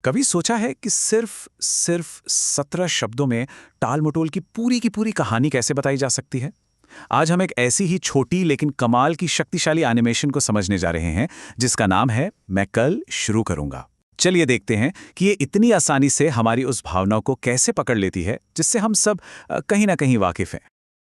कभी सोचा है कि सिर्फ सिर्फ 17 शब्दों में टाल-मटोल की पूरी कहानी कैसे बताई जा सकती है? आज हम एक ऐसी ही छोटी लेकिन कमाल की शक्तिशाली एनिमेशन को समझने जा रहे हैं, जिसका नाम है मैं कल शुरू करूंगा। चलिए देखते हैं कि ये इतनी आसानी से हमारी उस भावना को कैसे पकड़ लेती है, जिससे हम सब कहीं ना कहीं वाकिफ हैं।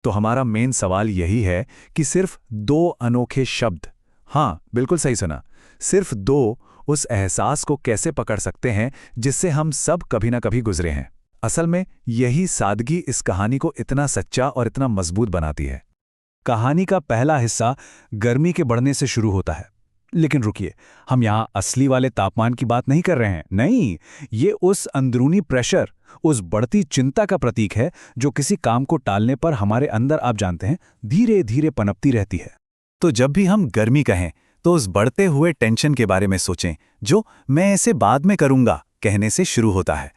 तो हमारा मेन सवाल यही है कि सिर्फ 2 अनोखे शब्द, हाँ बिल्कुल सही सुना, सिर्फ 2 उस एहसास को कैसे पकड़ सकते हैं जिससे हम सब कभी ना कभी गुजरे हैं। असल में यही सादगी इस कहानी को इतना सच्चा और इतना मजबूत बनाती है। कहानी का पहला हिस्सा गर्मी के बढ़ने से शुरू होता है। लेकिन रुकिए, हम यहाँ असली वाले तापमान की बात नहीं कर रहे हैं। नहीं, ये उस अंदरूनी प्रेशर, उस बढ़ती चिंता का प्रतीक है जो किसी काम को टालने पर हमारे अंदर, आप जानते हैं, धीरे धीरे पनपती रहती है। तो जब भी हम गर्मी कहें तो उस बढ़ते हुए टेंशन के बारे में सोचें जो मैं इसे बाद में करूंगा कहने से शुरू होता है।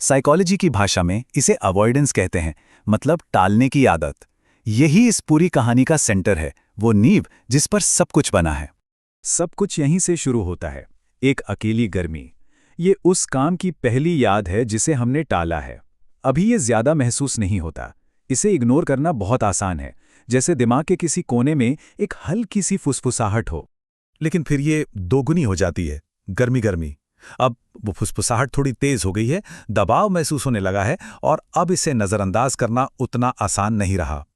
साइकोलॉजी की भाषा में इसे अवॉइडेंस कहते हैं, मतलब टालने की आदत। यही इस पूरी कहानी का सेंटर है, वो नींव जिस पर सब कुछ बना है। सब कुछ यहीं से शुरू होता है, एक अकेली गर्मी। ये उस काम की पहली याद है जिसे हमने टाला है। अभी ये ज्यादा महसूस नहीं होता, इसे इग्नोर करना बहुत आसान है, जैसे दिमाग के किसी कोने में एक हल्की सी फुसफुसाहट हो। लेकिन फिर ये दोगुनी हो जाती है, गर्मी। अब वो फुसफुसाहट थोड़ी तेज हो गई है, दबाव महसूस होने लगा है और अब इसे नज़रअंदाज करना उतना आसान नहीं रहा।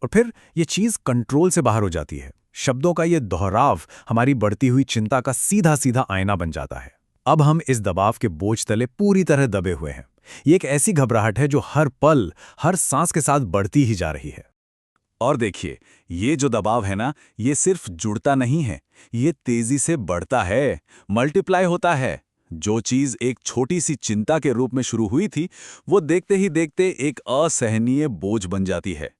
और फिर ये चीज़ कंट्रोल से बाहर हो जाती है। शब्दों का ये दोहराव हमारी बढ़ती हुई चिंता का सीधा सीधा आईना बन जाता है। अब हम इस दबाव के बोझ तले पूरी तरह दबे हुए हैं। ये एक ऐसी घबराहट है जो हर पल, हर सांस के साथ बढ़ती ही जा रही है। और देखिए, ये जो दबाव है ना, ये सिर्फ जुड़ता नहीं है, ये तेजी से बढ़ता है, मल्टीप्लाई होता है। जो चीज एक छोटी सी चिंता के रूप में शुरू हुई थी, वो देखते ही देखते एक असहनीय बोझ बन जाती है।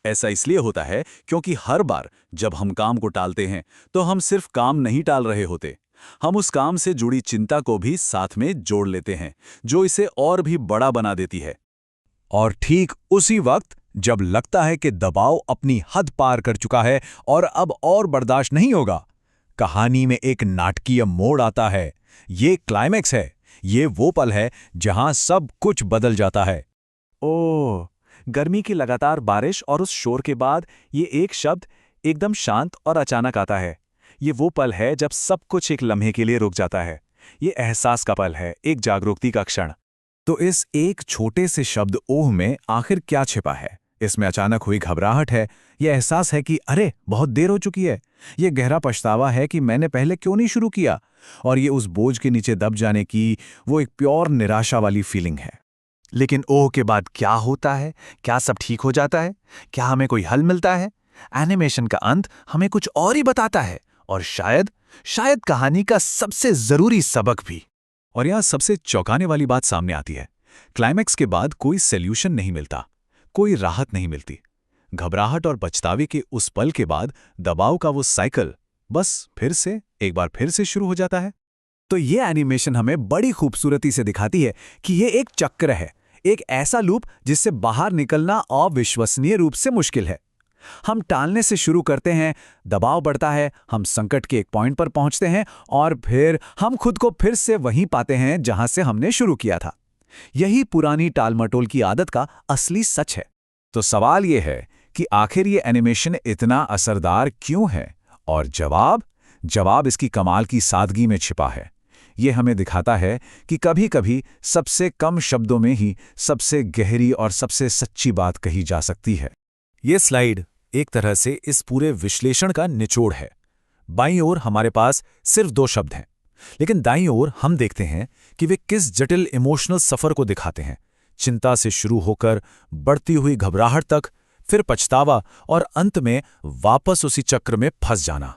ऐसा इसलिए होता है क्योंकि हर बार जब हम काम को टालते हैं तो हम सिर्फ काम नहीं टाल रहे होते, हम उस काम से जुड़ी चिंता को भी साथ में जोड़ लेते हैं, जो इसे और भी बड़ा बना देती है। और ठीक उसी वक्त जब लगता है कि दबाव अपनी हद पार कर चुका है और अब और बर्दाश्त नहीं होगा, कहानी में एक नाटकीय मोड़ आता है। ये क्लाइमैक्स है, ये वो पल है जहां सब कुछ बदल जाता है। ओह, गर्मी की लगातार बारिश और उस शोर के बाद ये एक शब्द एकदम शांत और अचानक आता है। ये वो पल है जब सब कुछ एक लम्हे के लिए रुक जाता है। ये एहसास का पल है, एक जागरूकता का क्षण। तो इस एक छोटे से शब्द ओह में आखिर क्या छिपा है? इसमें अचानक हुई घबराहट है, यह एहसास है कि अरे बहुत देर हो चुकी है। यह गहरा पछतावा है कि मैंने पहले क्यों नहीं शुरू किया। और ये उस बोझ के नीचे दब जाने की वो एक प्योर निराशा वाली फीलिंग है। लेकिन ओह के बाद क्या होता है? क्या सब ठीक हो जाता है? क्या हमें कोई हल मिलता है? एनिमेशन का अंत हमें कुछ और ही बताता है, और शायद कहानी का सबसे जरूरी सबक भी। और यहाँ सबसे चौंकाने वाली बात सामने आती है। क्लाइमैक्स के बाद कोई सॉल्यूशन नहीं मिलता, कोई राहत नहीं मिलती। घबराहट और पछतावे के उस पल के बाद दबाव का वो साइकिल बस एक बार फिर से शुरू हो जाता है। तो ये एनिमेशन हमें बड़ी खूबसूरती से दिखाती है कि ये एक चक्र है, एक ऐसा लूप जिससे बाहर निकलना अविश्वसनीय रूप से मुश्किल है। हम टालने से शुरू करते हैं, दबाव बढ़ता है, हम संकट के एक पॉइंट पर पहुंचते हैं और फिर हम खुद को फिर से वहीं पाते हैं जहां से हमने शुरू किया था। यही पुरानी टालमटोल की आदत का असली सच है। तो सवाल यह है कि आखिर ये एनिमेशन इतना असरदार क्यों है? और जवाब इसकी कमाल की सादगी में छिपा है। ये हमें दिखाता है कि कभी-कभी सबसे कम शब्दों में ही सबसे गहरी और सबसे सच्ची बात कही जा सकती है। ये स्लाइड एक तरह से इस पूरे विश्लेषण का निचोड़ है। बाईं ओर हमारे पास सिर्फ 2 शब्द हैं, लेकिन दाईं ओर हम देखते हैं कि वे किस जटिल इमोशनल सफर को दिखाते हैं। चिंता से शुरू होकर बढ़ती हुई घबराहट तक, फिर पछतावा और अंत में वापस उसी चक्र में फंस जाना।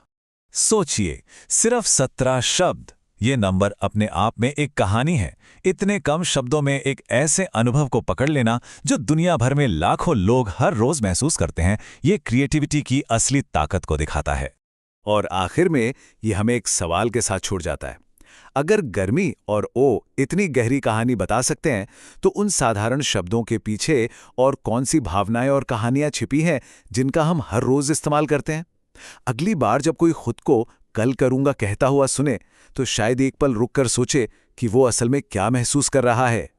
सोचिए, सिर्फ 17 शब्द, ये नंबर अपने आप में एक कहानी है। इतने कम शब्दों में एक ऐसे अनुभव को पकड़ लेना जो दुनिया भर में लाखों लोग हर रोज महसूस करते हैं, ये क्रिएटिविटी की असली ताकत को दिखाता है। और आखिर में ये हमें एक सवाल के साथ छोड़ जाता है। अगर गर्मी और ओ इतनी गहरी कहानी बता सकते हैं, तो उन साधारण शब्दों के पीछे और कौन सी भावनाएं और कहानियां छिपी हैं जिनका हम हर रोज इस्तेमाल करते हैं? अगली बार जब कोई खुद को कल करूंगा कहता हुआ सुने, तो शायद एक पल रुककर सोचे कि वो असल में क्या महसूस कर रहा है।